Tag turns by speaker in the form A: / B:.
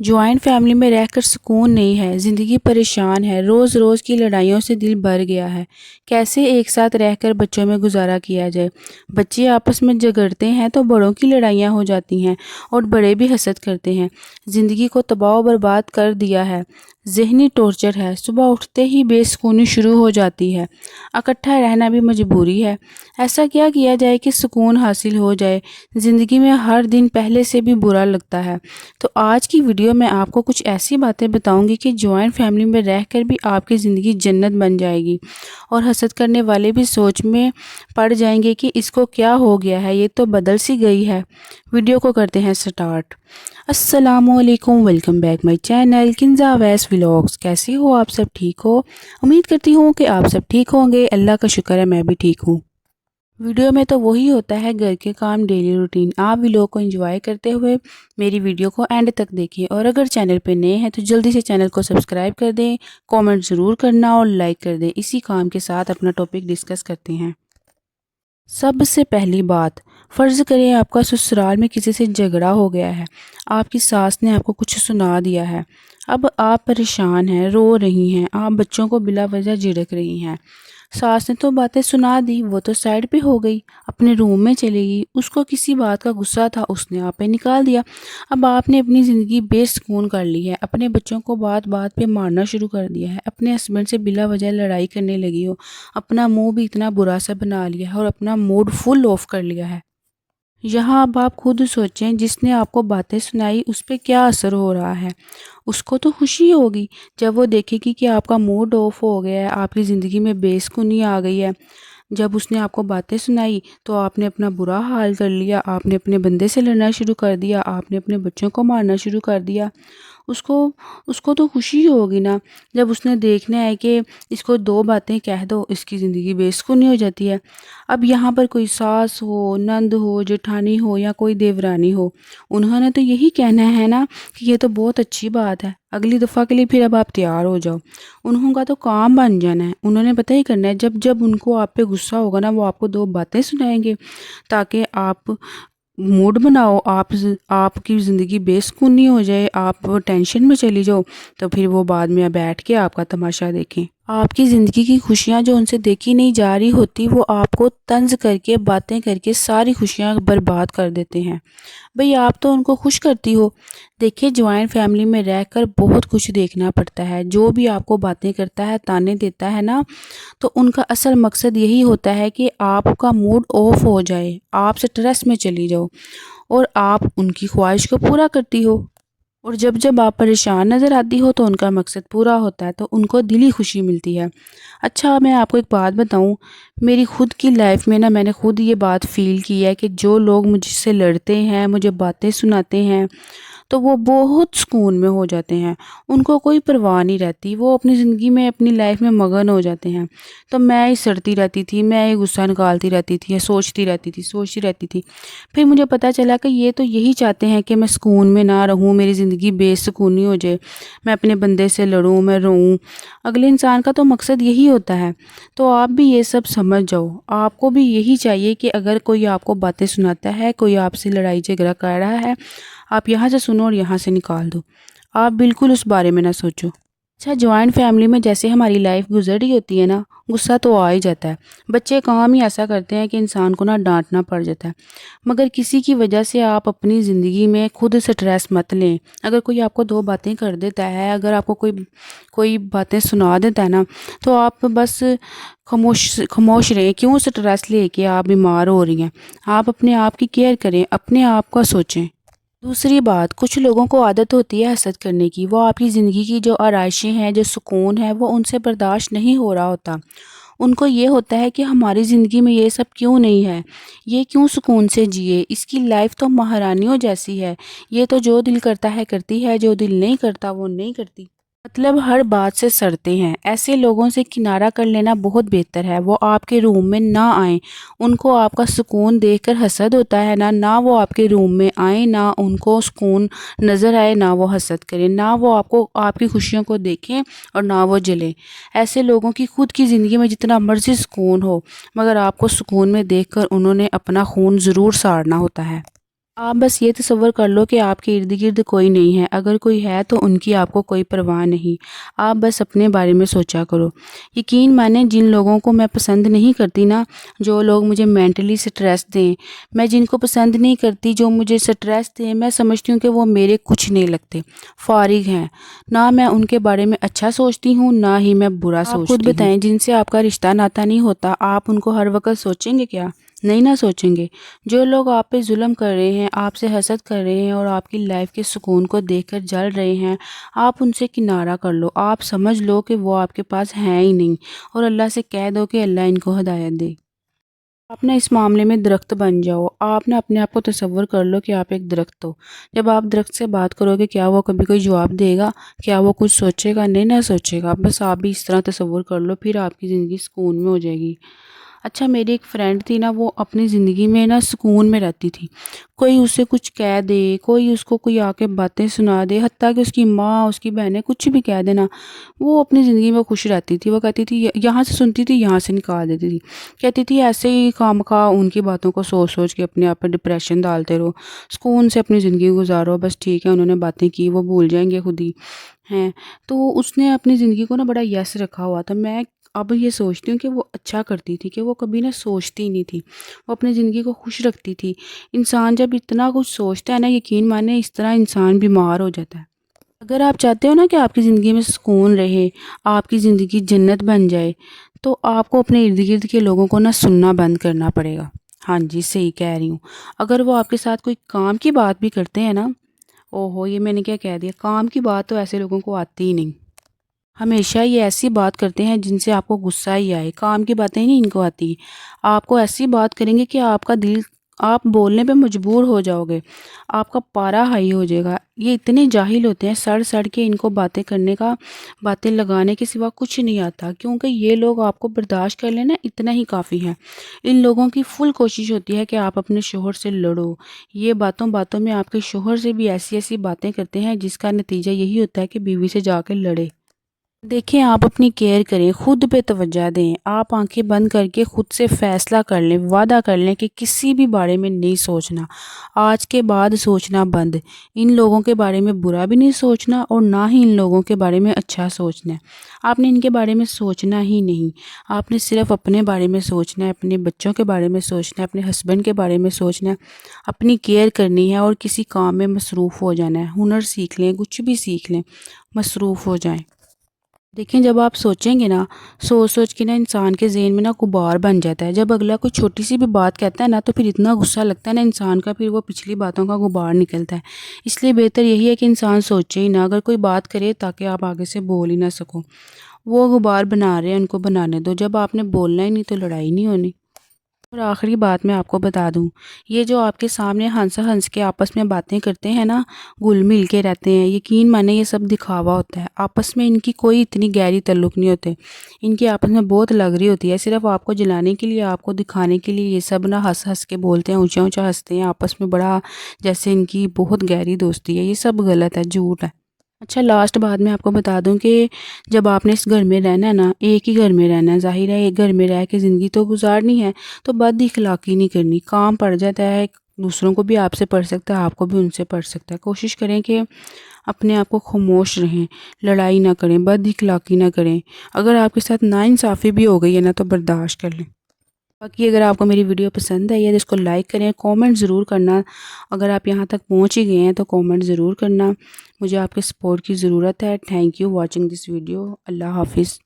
A: Joint family میں رہ کر سکون نہیں ہے، زندگی پریشان ہے، روز روز کی لڑائیوں سے دل بھر گیا ہے۔ کیسے ایک ساتھ رہ کر بچوں میں گزارا کیا جائے؟ بچے آپس میں جھگڑتے ہیں تو بڑوں کی لڑائیاں ہو جاتی ہیں اور بڑے بھی حسد کرتے ہیں۔ زندگی کو تباہ و برباد کر دیا ہے، ذہنی ٹارچر ہے، صبح اٹھتے ہی بے سکونی شروع ہو جاتی ہے۔ اکٹھا رہنا بھی مجبوری ہے۔ ایسا کیا کیا جائے کہ سکون حاصل ہو جائے؟ زندگی میں ہر دن پہلے سے بھی برا لگتا ہے۔ تو آج کی ویڈیو میں آپ کو کچھ ایسی باتیں بتاؤں گی کہ جوائنٹ فیملی میں رہ کر بھی آپ کی زندگی جنت بن جائے گی، اور حسد کرنے والے بھی سوچ میں پڑ جائیں گے کہ اس کو کیا ہو گیا ہے، یہ تو بدل سی گئی ہے۔ ویڈیو کو کرتے ہیں سٹارٹ۔ السلام علیکم، welcome back my channel Kinza ویس ولاگز۔ کیسے ہو آپ سب؟ ٹھیک ہو؟ امید کرتی ہوں کہ آپ سب ٹھیک ہوں گے۔ اللہ کا شکر ہے میں بھی ٹھیک ہوں۔ ویڈیو میں تو وہی ہوتا ہے، گھر کے کام، ڈیلی روٹین۔ آپ ویڈیو کو انجوائے کرتے ہوئے میری ویڈیو کو اینڈ تک دیکھیں، اور اگر چینل پہ نئے ہیں تو جلدی سے چینل کو سبسکرائب کر دیں، کامنٹ ضرور کرنا اور لائک کر دیں۔ اسی کام کے ساتھ اپنا ٹاپک ڈسکس کرتے ہیں۔ سب سے پہلی بات، فرض کریں آپ کا سسرال میں کسی سے جھگڑا ہو گیا ہے، آپ کی ساس نے آپ کو کچھ سنا دیا ہے۔ اب آپ پریشان ہیں، رو رہی ہیں، آپ بچوں کو بلا وجہ جھڑک رہی ہیں۔ ساس نے تو باتیں سنا دی، وہ تو سائڈ پہ ہو گئی، اپنے روم میں چلے گئی، اس کو کسی بات کا غصہ تھا، اس نے آپ پہ نکال دیا۔ اب آپ نے اپنی زندگی بے سکون کر لی ہے، اپنے بچوں کو بات بات پہ مارنا شروع کر دیا ہے، اپنے ہسبینڈ سے بلا وجہ لڑائی کرنے لگی ہو، اپنا منہ بھی اتنا برا سا بنا لیا ہے اور اپنا موڈ فل آف کر لیا ہے۔ یہاں اب آپ خود سوچیں، جس نے آپ کو باتیں سنائی اس پہ کیا اثر ہو رہا ہے؟ اس کو تو خوشی ہوگی جب وہ دیکھے گی کہ آپ کا موڈ آف ہو گیا ہے، آپ کی زندگی میں بے سکونی آ گئی ہے۔ جب اس نے آپ کو باتیں سنائی تو آپ نے اپنا برا حال کر لیا، آپ نے اپنے بندے سے لڑنا شروع کر دیا، آپ نے اپنے بچوں کو مارنا شروع کر دیا۔ اس کو تو خوشی ہوگی نا، جب اس نے دیکھنا ہے کہ اس کو دو باتیں کہہ دو، اس کی زندگی بے سکونی ہو جاتی ہے۔ اب یہاں پر کوئی ساس ہو، نند ہو، جٹھانی ہو یا کوئی دیورانی ہو، انہوں نے تو یہی کہنا ہے نا کہ یہ تو بہت اچھی بات ہے، اگلی دفعہ کے لیے پھر اب آپ تیار ہو جاؤ۔ انہوں کا تو کام بن جانا ہے، انہوں نے پتہ ہی کرنا ہے، جب جب ان کو آپ پہ غصہ ہوگا نا، وہ آپ کو دو باتیں سنائیں گے تاکہ آپ موڈ بناؤ، آپ کی زندگی بے سکونی ہو جائے، آپ ٹینشن میں چلی جاؤ، تو پھر وہ بعد میں بیٹھ کے آپ کا تماشا دیکھیں۔ آپ کی زندگی کی خوشیاں جو ان سے دیکھی نہیں جا رہی ہوتی، وہ آپ کو طنز کر کے، باتیں کر کے ساری خوشیاں برباد کر دیتے ہیں۔ بھئی آپ تو ان کو خوش کرتی ہو۔ دیکھیں، جوائنٹ فیملی میں رہ کر بہت کچھ دیکھنا پڑتا ہے۔ جو بھی آپ کو باتیں کرتا ہے، تانے دیتا ہے نا، تو ان کا اصل مقصد یہی ہوتا ہے کہ آپ کا موڈ آف ہو جائے، آپ سٹریس میں چلی جاؤ، اور آپ ان کی خواہش کو پورا کرتی ہو۔ اور جب جب آپ پریشان نظر آتی ہو تو ان کا مقصد پورا ہوتا ہے، تو ان کو دلی خوشی ملتی ہے۔ اچھا، میں آپ کو ایک بات بتاؤں، میری خود کی لائف میں نا، میں نے خود یہ بات فیل کی ہے کہ جو لوگ مجھ سے لڑتے ہیں، مجھے باتیں سناتے ہیں، تو وہ بہت سکون میں ہو جاتے ہیں، ان کو کوئی پرواہ نہیں رہتی، وہ اپنی زندگی میں، اپنی لائف میں مگن ہو جاتے ہیں۔ تو میں ہی سڑتی رہتی تھی، میں ہی غصہ نکالتی رہتی تھی، سوچتی رہتی تھی۔ پھر مجھے پتہ چلا کہ یہ تو یہی چاہتے ہیں کہ میں سکون میں نہ رہوں، میری زندگی بے سکونی ہو جائے، میں اپنے بندے سے لڑوں، میں روؤں۔ اگلے انسان کا تو مقصد یہی ہوتا ہے۔ تو آپ بھی یہ سب سمجھ جاؤ، آپ کو بھی یہی چاہیے کہ اگر کوئی آپ کو باتیں سناتا ہے، کوئی آپ سے لڑائی جھگڑا کر رہا ہے، آپ یہاں سے سنو اور یہاں سے نکال دو، آپ بالکل اس بارے میں نہ سوچو۔ اچھا، جوائنٹ فیملی میں جیسے ہماری لائف گزر رہی ہوتی ہے نا، غصہ تو آ ہی جاتا ہے، بچے کام ہی ایسا کرتے ہیں کہ انسان کو نا ڈانٹنا پڑ جاتا ہے۔ مگر کسی کی وجہ سے آپ اپنی زندگی میں خود سٹریس مت لیں۔ اگر کوئی آپ کو دو باتیں کر دیتا ہے، اگر آپ کو کوئی باتیں سنا دیتا ہے نا، تو آپ بس خاموش رہیں۔ کیوں سٹریس لے کے آپ بیمار ہو رہی ہیں؟ آپ اپنے آپ کی کیئر کریں، اپنے آپ کا سوچیں۔ دوسری بات، کچھ لوگوں کو عادت ہوتی ہے حسد کرنے کی، وہ آپ کی زندگی کی جو آرائشیں ہیں، جو سکون ہے، وہ ان سے برداشت نہیں ہو رہا ہوتا۔ ان کو یہ ہوتا ہے کہ ہماری زندگی میں یہ سب کیوں نہیں ہے، یہ کیوں سکون سے جیے، اس کی لائف تو مہارانیوں جیسی ہے، یہ تو جو دل کرتا ہے کرتی ہے، جو دل نہیں کرتا وہ نہیں کرتی۔ مطلب ہر بات سے سڑتے ہیں۔ ایسے لوگوں سے کنارہ کر لینا بہت بہتر ہے، وہ آپ کے روم میں نہ آئیں۔ ان کو آپ کا سکون دیکھ کر حسد ہوتا ہے نا، نہ وہ آپ کے روم میں آئیں، نہ ان کو سکون نظر آئے، نہ وہ حسد کریں، نہ وہ آپ کی خوشیوں کو دیکھیں اور نہ وہ جلیں۔ ایسے لوگوں کی خود کی زندگی میں جتنا مرضی سکون ہو، مگر آپ کو سکون میں دیکھ کر انہوں نے اپنا خون ضرور ساڑنا ہوتا ہے۔ آپ بس یہ تصور کر لو کہ آپ کے ارد گرد کوئی نہیں ہے، اگر کوئی ہے تو ان کی آپ کو کوئی پرواہ نہیں۔ آپ بس اپنے بارے میں سوچا کرو۔ یقین مانیں جن لوگوں کو میں پسند نہیں کرتی نا، جو لوگ مجھے مینٹلی سٹریس دیں، میں جن کو پسند نہیں کرتی جو مجھے سٹریس دیں، میں سمجھتی ہوں کہ وہ میرے کچھ نہیں لگتے، فارغ ہیں۔ نہ میں ان کے بارے میں اچھا سوچتی ہوں، نہ ہی میں برا سوچتی ہوں۔ آپ خود بتائیں، جن سے آپ کا رشتہ ناتا نہیں ہوتا، آپ ان کو ہر وقت سوچیں گے کیا؟ نہیں نہ سوچیں گے۔ جو لوگ آپ پہ ظلم کر رہے ہیں، آپ سے حسد کر رہے ہیں اور آپ کی لائف کے سکون کو دیکھ کر جل رہے ہیں، آپ ان سے کنارہ کر لو۔ آپ سمجھ لو کہ وہ آپ کے پاس ہیں ہی نہیں، اور اللہ سے کہہ دو کہ اللہ ان کو ہدایت دے۔ آپ نے اس معاملے میں درخت بن جاؤ۔ آپ نے اپنے آپ کو تصور کر لو کہ آپ ایک درخت ہو۔ جب آپ درخت سے بات کرو گے، کیا وہ کبھی کوئی جواب دے گا؟ کیا وہ کچھ سوچے گا؟ نہیں نہ سوچے گا۔ بس آپ بھی اس طرح تصور کر لو، پھر آپ کی زندگی سکون میں ہو جائے گی۔ اچھا، میری ایک فرینڈ تھی نا، وہ اپنی زندگی میں نا سکون میں رہتی تھی۔ کوئی اسے کچھ کہہ دے، کوئی اس کو کوئی آ کے باتیں سنا دے، حتیٰ کہ اس کی ماں، اس کی بہنیں کچھ بھی کہہ دینا، وہ اپنی زندگی میں خوش رہتی تھی۔ وہ کہتی تھی، یہاں سے سنتی تھی، یہاں سے نکال دیتی تھی۔ کہتی تھی ایسے ہی خواہ ان کی باتوں کو سوچ سوچ کے اپنے آپ پہ ڈپریشن ڈالتے رہو، سکون سے اپنی زندگی گزارو، بس ٹھیک ہے انہوں نے باتیں کی، وہ بھول جائیں گے خود ہی ہیں۔ تو اس نے اپنی زندگی کو نا بڑا یس رکھا ہوا تھا۔ میں اب یہ سوچتی ہوں کہ وہ اچھا کرتی تھی، کہ وہ کبھی نہ سوچتی نہیں تھی، وہ اپنی زندگی کو خوش رکھتی تھی۔ انسان جب اتنا کچھ سوچتا ہے نا، یقین مانے اس طرح انسان بیمار ہو جاتا ہے۔ اگر آپ چاہتے ہو نا کہ آپ کی زندگی میں سکون رہے، آپ کی زندگی جنت بن جائے، تو آپ کو اپنے ارد گرد کے لوگوں کو نا سننا بند کرنا پڑے گا۔ ہاں جی، صحیح کہہ رہی ہوں۔ اگر وہ آپ کے ساتھ کوئی کام کی بات بھی کرتے ہیں نا، اوہو یہ میں نے کیا کہہ دیا، کام کی بات تو ایسے لوگوں کو آتی ہی نہیں۔ ہمیشہ یہ ایسی بات کرتے ہیں جن سے آپ کو غصہ ہی آئے، کام کی باتیں نہیں ان کو آتی۔ آپ کو ایسی بات کریں گے کہ آپ کا دل، آپ بولنے پہ مجبور ہو جاؤ گے، آپ کا پارا ہائی ہو جائے گا۔ یہ اتنے جاہل ہوتے ہیں، سڑ سڑ کے ان کو باتیں کرنے کا، باتیں لگانے کے سوا کچھ نہیں آتا، کیونکہ یہ لوگ آپ کو برداشت کر لینا اتنا ہی کافی ہے۔ ان لوگوں کی فل کوشش ہوتی ہے کہ آپ اپنے شوہر سے لڑو۔ یہ باتوں باتوں میں آپ کے شوہر سے بھی ایسی ایسی باتیں کرتے ہیں جس کا نتیجہ یہی ہوتا ہے کہ بیوی سے جا کے لڑے۔ دیکھیں، آپ اپنی کیئر کریں، خود پہ توجہ دیں۔ آپ آنکھیں بند کر کے خود سے فیصلہ کر لیں، وعدہ کر لیں کہ کسی بھی بارے میں نہیں سوچنا، آج کے بعد سوچنا بند۔ ان لوگوں کے بارے میں برا بھی نہیں سوچنا، اور نہ ہی ان لوگوں کے بارے میں اچھا سوچنا ہے۔ آپ نے ان کے بارے میں سوچنا ہی نہیں، آپ نے صرف اپنے بارے میں سوچنا ہے، اپنے بچوں کے بارے میں سوچنا ہے، اپنے ہسبینڈ کے بارے میں سوچنا ہے، اپنی کیئر کرنی ہے، اور کسی کام میں مصروف ہو جانا ہے۔ ہنر سیکھ لیں، کچھ بھی سیکھ لیں، مصروف ہو جائیں۔ دیکھیں، جب آپ سوچیں گے نا، سوچ سوچ کے نا انسان کے ذہن میں نا غبار بن جاتا ہے۔ جب اگلا کوئی چھوٹی سی بھی بات کہتا ہے نا، تو پھر اتنا غصہ لگتا ہے نا انسان کا، پھر وہ پچھلی باتوں کا غبار نکلتا ہے۔ اس لیے بہتر یہی ہے کہ انسان سوچے ہی نہ، اگر کوئی بات کرے تاکہ آپ آگے سے بول ہی نہ سکو۔ وہ غبار بنا رہے ہیں، ان کو بنانے دو، جب آپ نے بولنا ہی نہیں تو لڑائی نہیں ہونی۔ اور آخری بات میں آپ کو بتا دوں، یہ جو آپ کے سامنے ہنس ہنس کے آپس میں باتیں کرتے ہیں نا، گل مل کے رہتے ہیں، یقین مانے یہ سب دکھاوا ہوتا ہے۔ آپس میں ان کی کوئی اتنی گہری تعلق نہیں ہوتے، ان کی آپس میں بہت لگ رہی ہوتی ہے، صرف آپ کو جلانے کے لیے، آپ کو دکھانے کے لیے یہ سب نا ہنس ہنس کے بولتے ہیں، اونچا اونچا ہنستے ہیں آپس میں، بڑا جیسے ان کی بہت گہری دوستی ہے۔ یہ سب غلط ہے، جھوٹ ہے۔ اچھا، لاسٹ بات میں آپ کو بتا دوں کہ جب آپ نے اس گھر میں رہنا ہے نا، ایک ہی گھر میں رہنا ہے، ظاہر ہے ایک گھر میں رہ کے زندگی تو گزارنی ہے، تو بد اخلاقی نہیں کرنی۔ کام پڑ جاتا ہے، دوسروں کو بھی آپ سے پڑ سکتا ہے، آپ کو بھی ان سے پڑ سکتا ہے۔ کوشش کریں کہ اپنے آپ کو خاموش رہیں، لڑائی نہ کریں، بد اخلاقی نہ کریں۔ اگر آپ کے ساتھ ناانصافی بھی ہو گئی ہے نا، تو برداشت کر لیں۔ باقی اگر آپ کو میری ویڈیو پسند ہے یا اس کو لائک کریں، کومنٹ ضرور کرنا۔ اگر آپ یہاں تک پہنچ ہی گئے ہیں تو کومنٹ ضرور کرنا، مجھے آپ کے سپورٹ کی ضرورت ہے۔ Thank you watching this video. اللہ حافظ۔